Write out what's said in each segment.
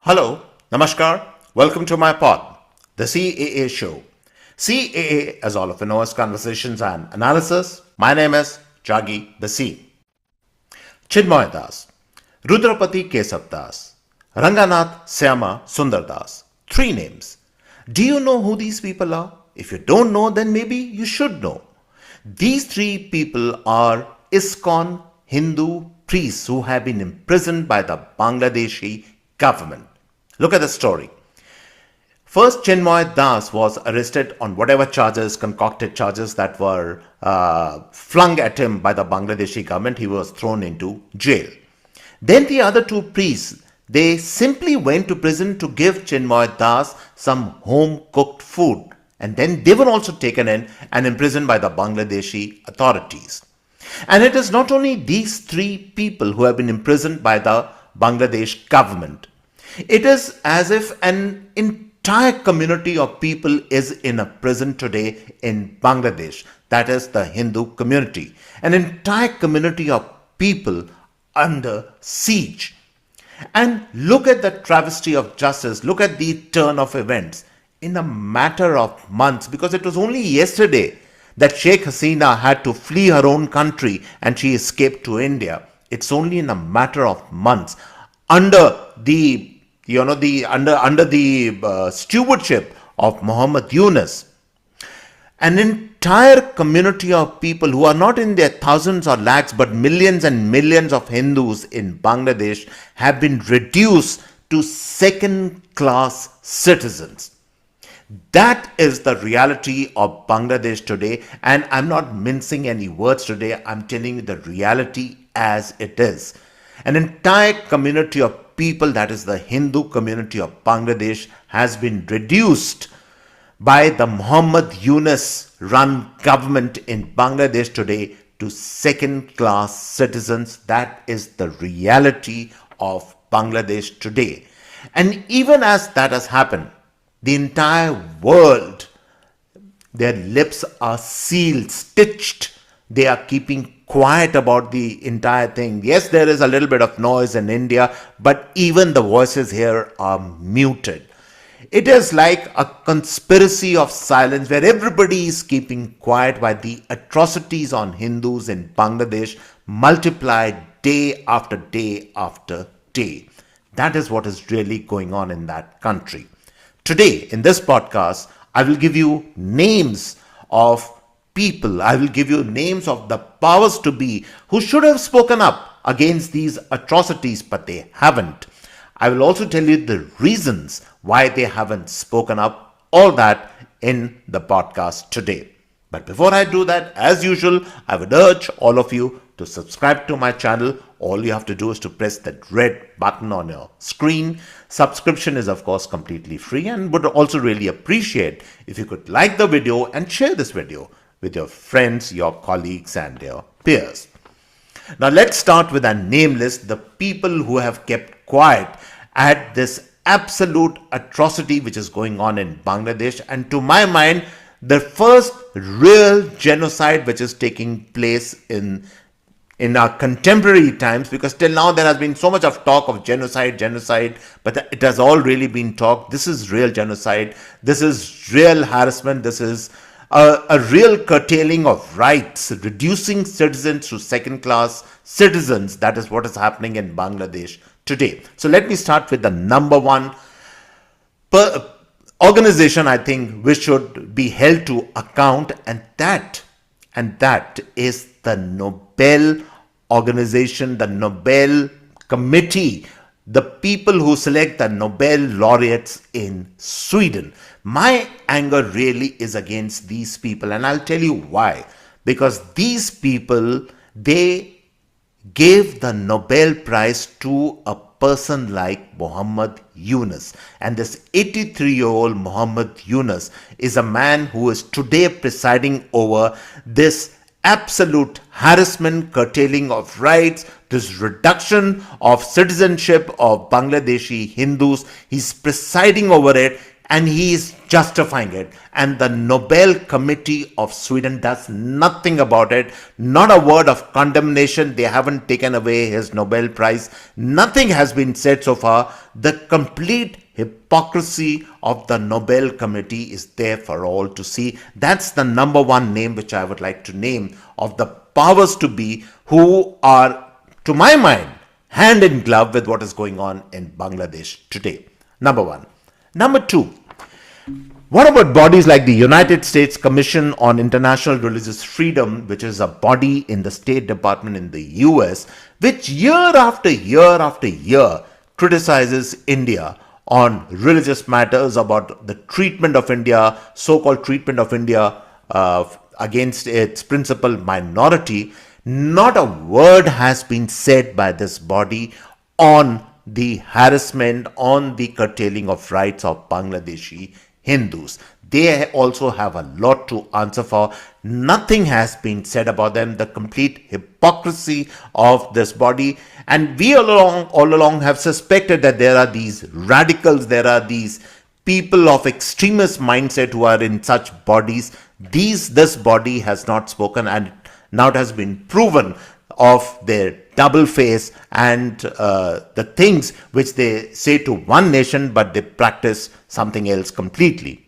Hello, Namaskar, welcome to my pod, the CAA Show. CAA, as all of you know, is Conversations and Analysis. My name is Juggi Bhasin. Chinmoy Das, Rudrapati Kesav Das, Ranganath Syama Sundar Das. Three names. Do you know who these people are? If you don't know, then maybe you should know. These three people are ISKCON Hindu priests who have been imprisoned by the Bangladeshi government. Look at the story. First, Chinmoy Das was arrested on whatever charges, concocted charges that were flung at him by the Bangladeshi government. He was thrown into jail. Then the other two priests, they simply went to prison to give Chinmoy Das some home-cooked food. And then they were also taken in and imprisoned by the Bangladeshi authorities. And it is not only these three people who have been imprisoned by the Bangladesh government. It is as if an entire community of people is in a prison today in Bangladesh. That is the Hindu community. An entire community of people under siege. And look at the travesty of justice. Look at the turn of events. In a matter of months, because it was only yesterday that Sheikh Hasina had to flee her own country and she escaped to India. It's only in a matter of months under the stewardship of Muhammad Yunus. An entire community of people who are not in their thousands or lakhs but millions and millions of Hindus in Bangladesh have been reduced to second-class citizens. That is the reality of Bangladesh today, and I'm not mincing any words today. I'm telling you the reality as it is. An entire community of people, that is the Hindu community of Bangladesh, has been reduced by the Muhammad Yunus run government in Bangladesh today to second-class citizens. That is the reality of Bangladesh today. And even as that has happened, the entire world, their lips are sealed, stitched. They are keeping quiet about the entire thing. Yes, there is a little bit of noise in India, but even the voices here are muted. It is like a conspiracy of silence where everybody is keeping quiet while the atrocities on Hindus in Bangladesh multiply day after day after day. That is what is really going on in that country. Today, in this podcast, I will give you names of people. I will give you names of the powers to be who should have spoken up against these atrocities, but they haven't. I will also tell you the reasons why they haven't spoken up. All that in the podcast today. But before I do that, as usual, I would urge all of you to subscribe to my channel. All you have to do is to press that red button on your screen. Subscription is of course completely free, and would also really appreciate if you could like the video and share this video with your friends, your colleagues and your peers. Now let's start with a name list, the people who have kept quiet at this absolute atrocity which is going on in Bangladesh, and to my mind the first real genocide which is taking place in our contemporary times, because till now there has been so much of talk of genocide, but it has all really been talk. This is real genocide. This is real harassment. This is a real curtailing of rights, reducing citizens to second-class citizens. That is what is happening in Bangladesh today. So let me start with the number one organization I think we should be held to account, and that is the Nobel organization, the Nobel Committee, the people who select the Nobel laureates in Sweden. My anger really is against these people, and I'll tell you why. Because these people, they gave the Nobel Prize to a person like Muhammad Yunus. And this 83-year-old Muhammad Yunus is a man who is today presiding over this absolute harassment, curtailing of rights, this reduction of citizenship of Bangladeshi Hindus. He's presiding over it, and he is justifying it. And the Nobel Committee of Sweden does nothing about it. Not a word of condemnation. They haven't taken away his Nobel Prize. Nothing has been said so far. The complete hypocrisy of the Nobel Committee is there for all to see. That's the number one name which I would like to name of the powers to be who are, to my mind, hand in glove with what is going on in Bangladesh today. Number one. Number two, what about bodies like the United States Commission on International Religious Freedom, which is a body in the State Department in the US, which year after year after year criticizes India on religious matters, about the treatment of India, so-called treatment of India against its principal minority. Not a word has been said by this body on the harassment, on the curtailing of rights of Bangladeshi Hindus. They also have a lot to answer for. Nothing has been said about them. The complete hypocrisy of this body. And we all along have suspected that there are these radicals, there are these people of extremist mindset who are in such bodies. This body has not spoken, and now it has been proven of their double face and the things which they say to one nation, but they practice something else completely.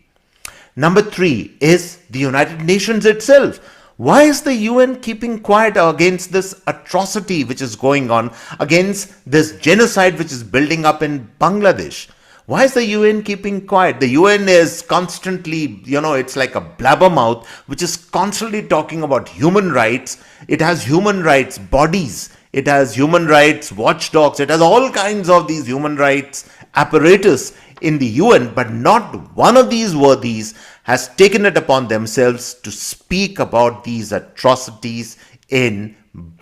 Number three is the United Nations itself. Why is the UN keeping quiet against this atrocity which is going on, against this genocide which is building up in Bangladesh? Why is the UN keeping quiet? The UN is constantly, it's like a blabbermouth which is constantly talking about human rights. It has human rights bodies. It has human rights watchdogs. It has all kinds of these human rights apparatus in the UN, but not one of these worthies has taken it upon themselves to speak about these atrocities in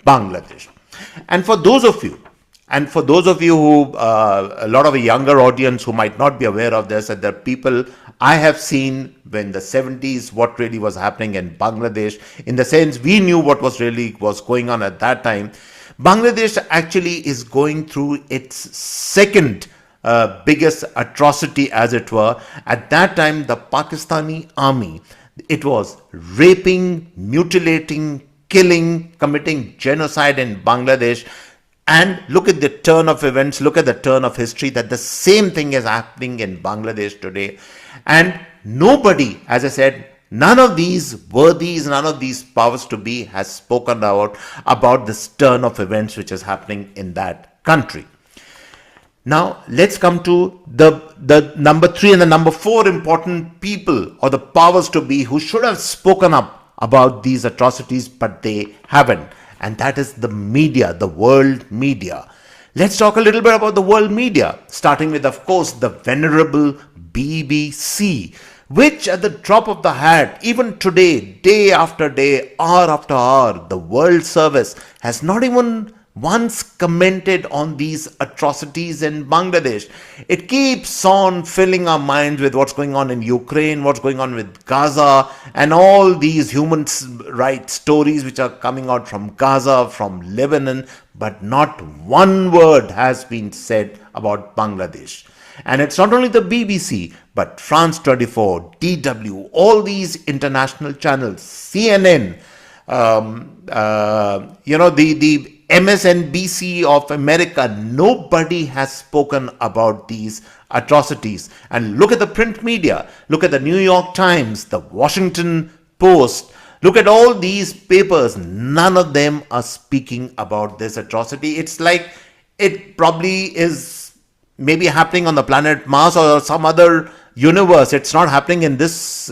Bangladesh. And for those of you who, a lot of a younger audience who might not be aware of this, and there are people I have seen when the 70s, what really was happening in Bangladesh, in the sense we knew what was going on at that time. Bangladesh actually is going through its second biggest atrocity, as it were. At that time, the Pakistani army, it was raping, mutilating, killing, committing genocide in Bangladesh. And look at the turn of events, look at the turn of history, that the same thing is happening in Bangladesh today. And nobody, as I said, none of these worthies, none of these powers to be has spoken out about this turn of events which is happening in that country. Now, let's come to the number three and the number four important people or the powers to be who should have spoken up about these atrocities, but they haven't. And that is the media, the world media. Let's talk a little bit about the world media, starting with, of course, the venerable BBC, which at the drop of the hat, even today, day after day, hour after hour, the World Service has not even once commented on these atrocities in Bangladesh. It keeps on filling our minds with what's going on in Ukraine, what's going on with Gaza, and all these human rights stories which are coming out from Gaza, from Lebanon, but not one word has been said about Bangladesh. And it's not only the BBC, but France 24, DW, all these international channels, CNN, the MSNBC of America, nobody has spoken about these atrocities. And look at the print media, look at the New York Times, the Washington Post, look at all these papers, none of them are speaking about this atrocity. It's like it probably is maybe happening on the planet Mars or some other universe. It's not happening in this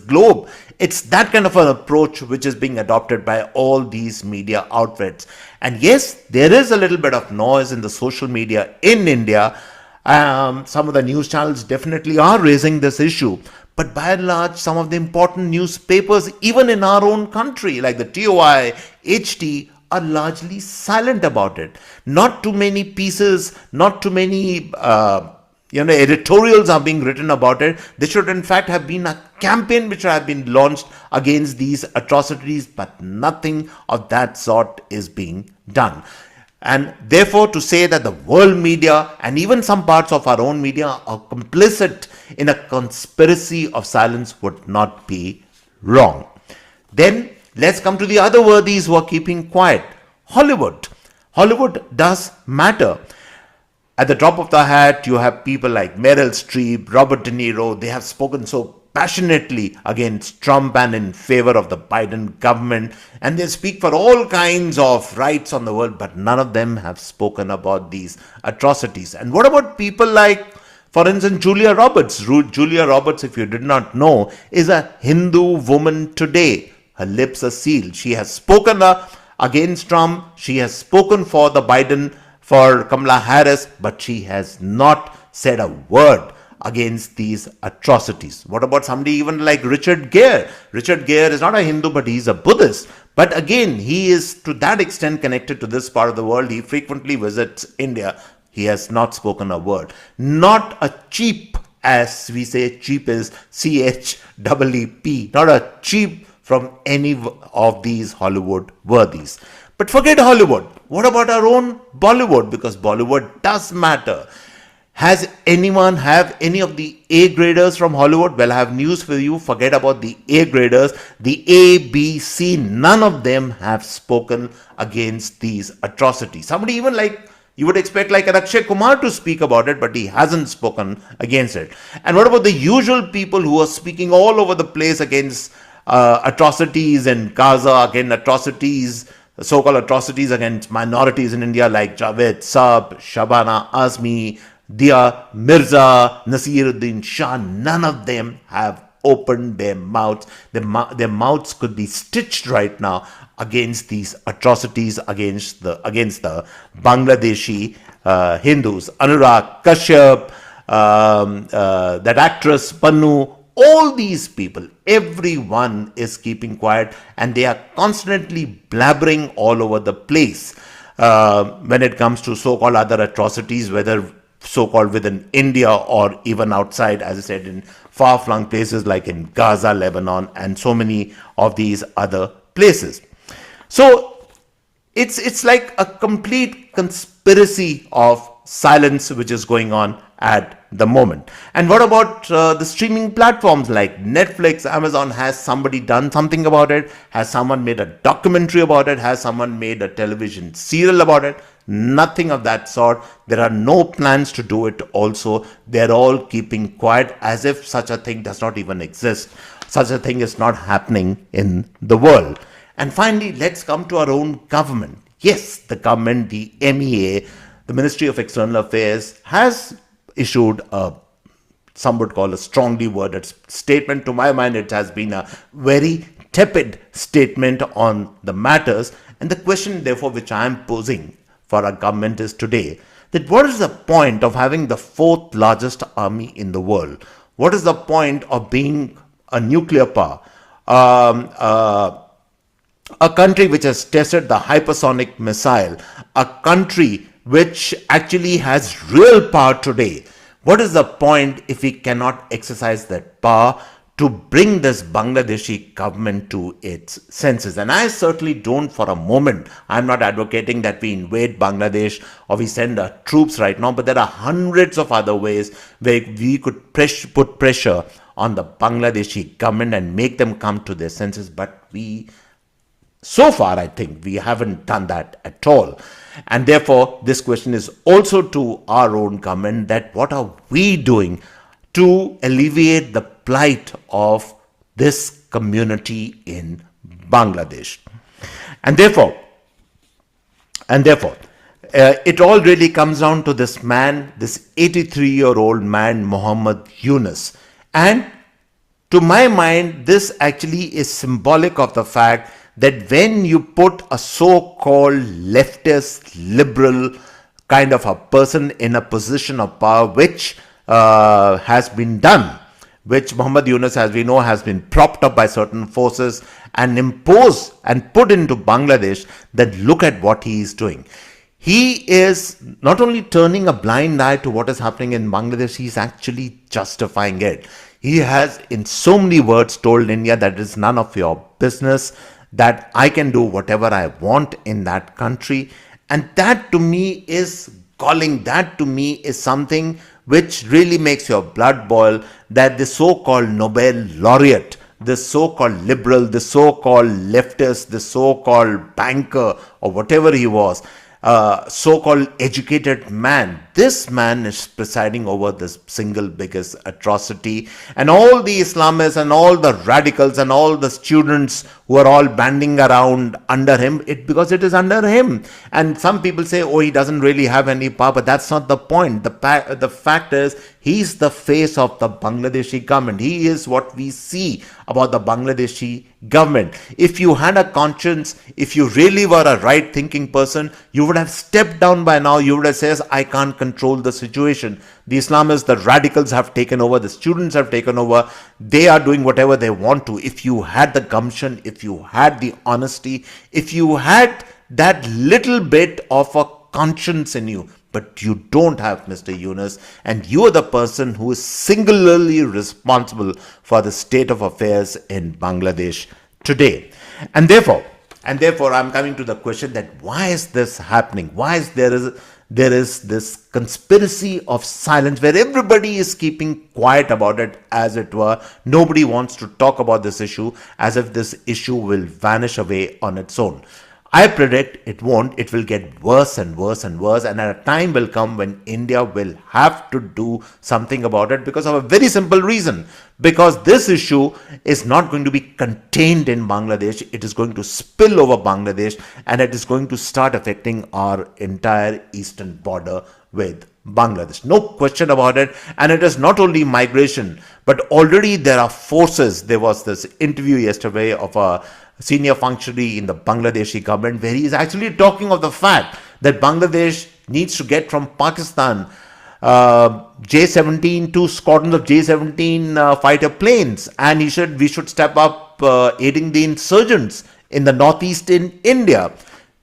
globe. It's that kind of an approach which is being adopted by all these media outlets. And yes, there is a little bit of noise in the social media in India. Some of the news channels definitely are raising this issue. But by and large, some of the important newspapers, even in our own country, like the TOI, HT, are largely silent about it. Not too many pieces, not too many editorials are being written about it. There should in fact have been a campaign which have been launched against these atrocities, but nothing of that sort is being done. And therefore, to say that the world media and even some parts of our own media are complicit in a conspiracy of silence would not be wrong. Then let's come to the other worthies who are keeping quiet. Hollywood. Hollywood does matter. At the drop of the hat, you have people like Meryl Streep, Robert De Niro. They have spoken so passionately against Trump and in favor of the Biden government. And they speak for all kinds of rights on the world, but none of them have spoken about these atrocities. And what about people like, for instance, Julia Roberts? Julia Roberts, if you did not know, is a Hindu woman today. Her lips are sealed. She has spoken against Trump. She has spoken for the Biden, for Kamala Harris, but she has not said a word against these atrocities. What about somebody even like Richard Gere? Richard Gere is not a Hindu, but he's a Buddhist. But again, he is to that extent connected to this part of the world. He frequently visits India. He has not spoken a word. Not a cheap, as we say, cheap is CHEEP, not a cheap from any of these Hollywood worthies. But forget Hollywood. What about our own Bollywood? Because Bollywood does matter. Has anyone have any of the A graders from Hollywood? Well, I have news for you. Forget about the A graders. The A, B, C, none of them have spoken against these atrocities. Somebody even like, you would expect like Akshay Kumar to speak about it, but he hasn't spoken against it. And what about the usual people who are speaking all over the place against atrocities in Gaza, again atrocities, so-called atrocities against minorities in India like Javed Saab, Shabana Azmi, Dia Mirza, Nasiruddin Shah? None of them have opened their mouths. Their mouths could be stitched right now against these atrocities against the Bangladeshi Hindus. Anurag Kashyap, that actress Pannu, all these people, everyone is keeping quiet and they are constantly blabbering all over the place when it comes to so-called other atrocities, whether so-called within India or even outside, as I said, in far-flung places like in Gaza, Lebanon, and so many of these other places. So it's like a complete conspiracy of silence which is going on at the moment. And what about the streaming platforms like Netflix, Amazon? Has somebody done something about it? Has someone made a documentary about it? Has someone made a television serial about it? Nothing of that sort. There are no plans to do it also. They're all keeping quiet as if such a thing does not even exist. Such a thing is not happening in the world. And finally, let's come to our own government. Yes, the government, the MEA, the Ministry of External Affairs, has issued some would call a strongly worded statement. To my mind, it has been a very tepid statement on the matters. And the question, therefore, which I am posing for our government is today, that what is the point of having the fourth largest army in the world? What is the point of being a nuclear power? A country which has tested the hypersonic missile, a country which actually has real power today. What is the point if we cannot exercise that power to bring this Bangladeshi government to its senses? And I certainly don't for a moment, I'm not advocating that we invade Bangladesh or we send our troops right now, but there are hundreds of other ways where we could put pressure on the Bangladeshi government and make them come to their senses. But so far, I think we haven't done that at all. And therefore, this question is also to our own government, that what are we doing to alleviate the plight of this community in Bangladesh? And therefore, it all really comes down to this man, this 83-year-old man, Muhammad Yunus. And to my mind, this actually is symbolic of the fact that when you put a so-called leftist, liberal kind of a person in a position of power, which has been done, which Muhammad Yunus, as we know, has been propped up by certain forces and imposed and put into Bangladesh, then look at what he is doing. He is not only turning a blind eye to what is happening in Bangladesh, he is actually justifying it. He has, in so many words, told India that it is none of your business, that I can do whatever I want in that country. And that to me is galling. That to me is something which really makes your blood boil, that the so-called Nobel laureate, the so-called liberal, the so-called leftist, the so-called banker, or whatever he was, so-called educated man, this man is presiding over this single biggest atrocity. And all the Islamists and all the radicals and all the students who are all banding around under him, because it is under him. And some people say, oh, he doesn't really have any power, but that's not the point. The fact is, he's the face of the Bangladeshi government. He is what we see about the Bangladeshi government. If you had a conscience, if you really were a right thinking person, you would have stepped down by now. You would have said, I can't control the situation. The Islamists, the radicals have taken over, the students have taken over. They are doing whatever they want to. If you had the gumption, if you had the honesty, if you had that little bit of a conscience in you, but you don't have, Mr. Yunus, and you are the person who is singularly responsible for the state of affairs in Bangladesh today. And therefore, I'm coming to the question that why is this happening? Why is there is this conspiracy of silence where everybody is keeping quiet about it, as it were. Nobody wants to talk about this issue, as if this issue will vanish away on its own. I predict it won't. It will get worse and worse and worse, and a time will come when India will have to do something about it, because of a very simple reason. Because this issue is not going to be contained in Bangladesh. It is going to spill over Bangladesh, and it is going to start affecting our entire eastern border with Bangladesh. No question about it. And it is not only migration, but already there are forces. There was this interview yesterday of a senior functionary in the Bangladeshi government, where he is actually talking of the fact that Bangladesh needs to get from Pakistan J-17 to squadrons of J-17 fighter planes, and we should step up aiding the insurgents in the northeast in India.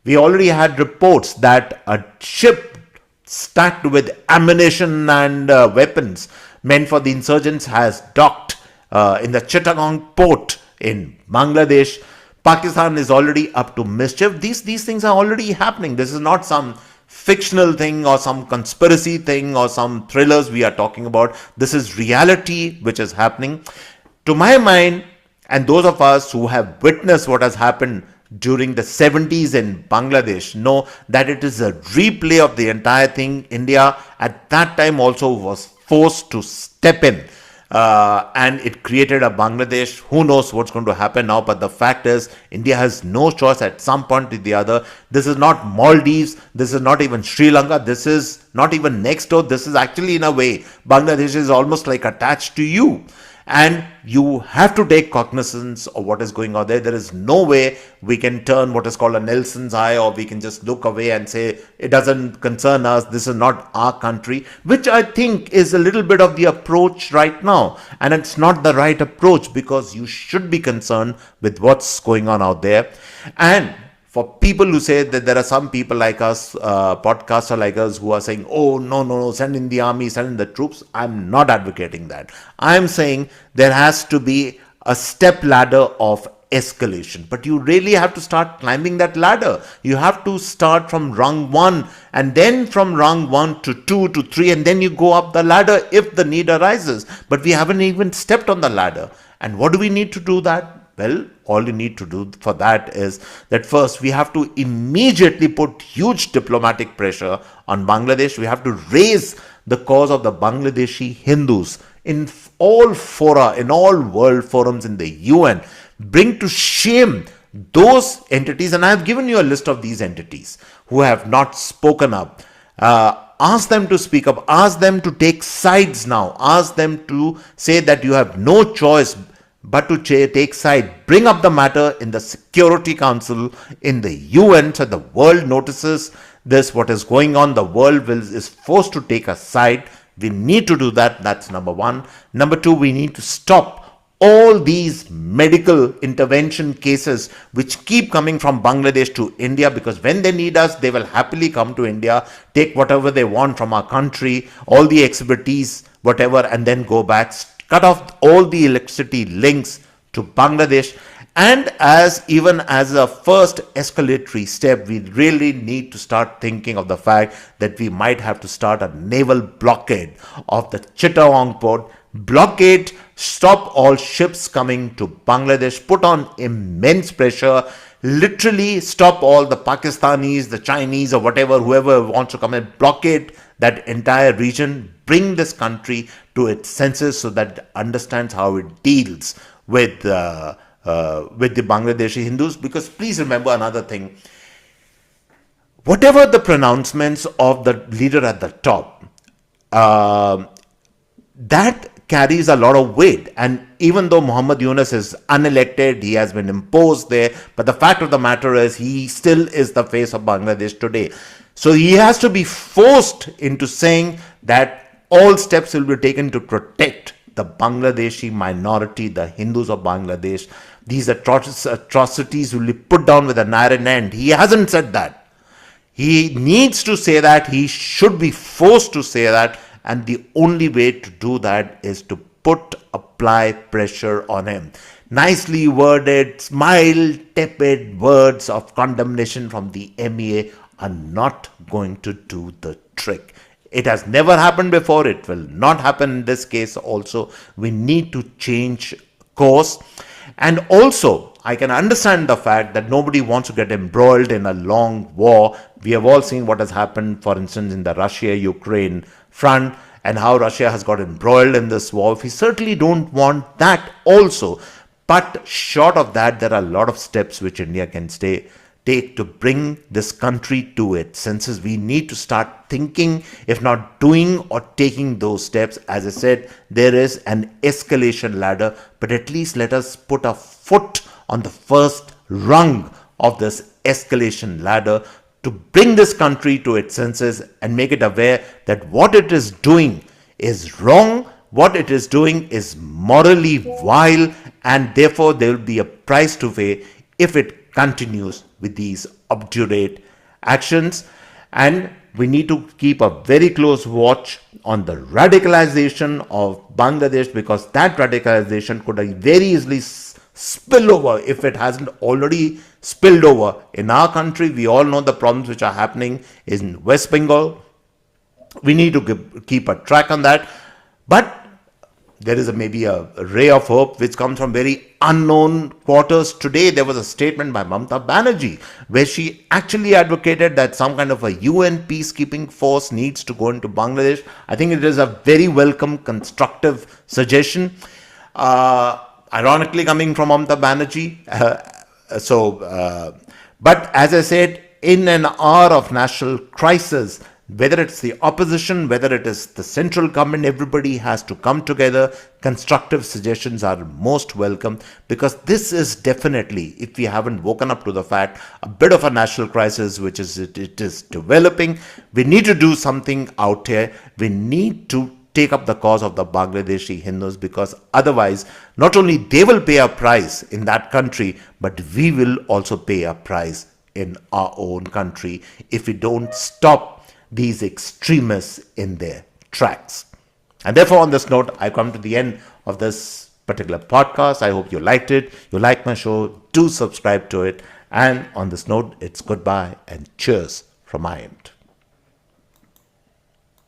We already had reports that a ship stacked with ammunition and weapons meant for the insurgents has docked in the Chittagong port in Bangladesh. Pakistan is already up to mischief. These things are already happening. This is not some fictional thing or some conspiracy thing or some thrillers we are talking about. This is reality which is happening. To my mind, and those of us who have witnessed what has happened during the 70s in Bangladesh know that it is a replay of the entire thing. India at that time also was forced to step in. And it created a Bangladesh. Who knows what's going to happen now? But the fact is, India has no choice at some point or the other. This is not Maldives. This is not even Sri Lanka. This is not even next door. This is actually, in a way, Bangladesh is almost like attached to you. And you have to take cognizance of what is going on there. There is no way we can turn what is called a Nelson's eye, or we can just look away and say, it doesn't concern us, this is not our country, which I think is a little bit of the approach right now. And it's not the right approach, because you should be concerned with what's going on out there. And for people who say that there are some people like us, podcaster like us, who are saying, oh, no, send in the army, send in the troops. I'm not advocating that. I'm saying there has to be a step ladder of escalation. But you really have to start climbing that ladder. You have to start from rung 1, and then from rung 1 to 2 to 3, and then you go up the ladder if the need arises. But we haven't even stepped on the ladder. And what do we need to do that? Well, all you need to do for that is that first we have to immediately put huge diplomatic pressure on Bangladesh. We have to raise the cause of the Bangladeshi Hindus in all fora, in all world forums, in the UN. Bring to shame those entities, and I have given you a list of these entities who have not spoken up. Ask them to speak up. Ask them to take sides now. Ask them to say that you have no choice but to take side. Bring up the matter in the Security Council, in the UN, so the world notices this, what is going on. The world is forced to take a side. We need to do that. That's number one. Number two, we need to stop all these medical intervention cases which keep coming from Bangladesh to India, because when they need us, they will happily come to India, take whatever they want from our country, all the expertise, whatever, and then go back. Cut off all the electricity links to Bangladesh. And even as a first escalatory step, we really need to start thinking of the fact that we might have to start a naval blockade of the Chittagong port, blockade, stop all ships coming to Bangladesh, put on immense pressure, literally stop all the Pakistanis, the Chinese, or whatever, whoever wants to come and blockade that entire region, bring this country to its senses so that it understands how it deals with the Bangladeshi Hindus. Because please remember another thing, whatever the pronouncements of the leader at the top, that carries a lot of weight. And even though Muhammad Yunus is unelected, he has been imposed there, but the fact of the matter is he still is the face of Bangladesh today. So he has to be forced into saying that all steps will be taken to protect the Bangladeshi minority, the Hindus of Bangladesh. These atrocities will be put down with an iron hand. He hasn't said that. He needs to say that. He should be forced to say that. And the only way to do that is to apply pressure on him. Nicely worded, mild, tepid words of condemnation from the MEA are not going to do the trick. It has never happened before. It will not happen in this case also. We need to change course. And also, I can understand the fact that nobody wants to get embroiled in a long war. We have all seen what has happened, for instance, in the Russia-Ukraine front, and how Russia has got embroiled in this war. We certainly don't want that also. But short of that, there are a lot of steps which India can take to bring this country to its senses. We need to start thinking, if not doing or taking those steps. As I said, there is an escalation ladder, but at least let us put a foot on the first rung of this escalation ladder to bring this country to its senses and make it aware that what it is doing is wrong, what it is doing is morally vile, and therefore there will be a price to pay if it continues with these obdurate actions. And we need to keep a very close watch on the radicalization of Bangladesh, because that radicalization could very easily spill over if it hasn't already spilled over in our country. We all know the problems which are happening in West Bengal. We need to keep a track on that. But there is maybe a ray of hope which comes from very unknown quarters. Today, there was a statement by Mamata Banerjee where she actually advocated that some kind of a UN peacekeeping force needs to go into Bangladesh. I think it is a very welcome, constructive suggestion. Ironically, coming from Mamata Banerjee. But as I said, in an hour of national crisis, whether it's the opposition, whether it is the central government, everybody has to come together. Constructive suggestions are most welcome, because this is definitely, if we haven't woken up to the fact, a bit of a national crisis which it is developing. We need to do something out here. We need to take up the cause of the Bangladeshi Hindus, because otherwise not only they will pay a price in that country, but we will also pay a price in our own country if we don't stop these extremists in their tracks. And therefore, on this note, I come to the end of this particular podcast. I hope you liked it. You like my show, do subscribe to it. And on this note, it's goodbye and cheers from my end.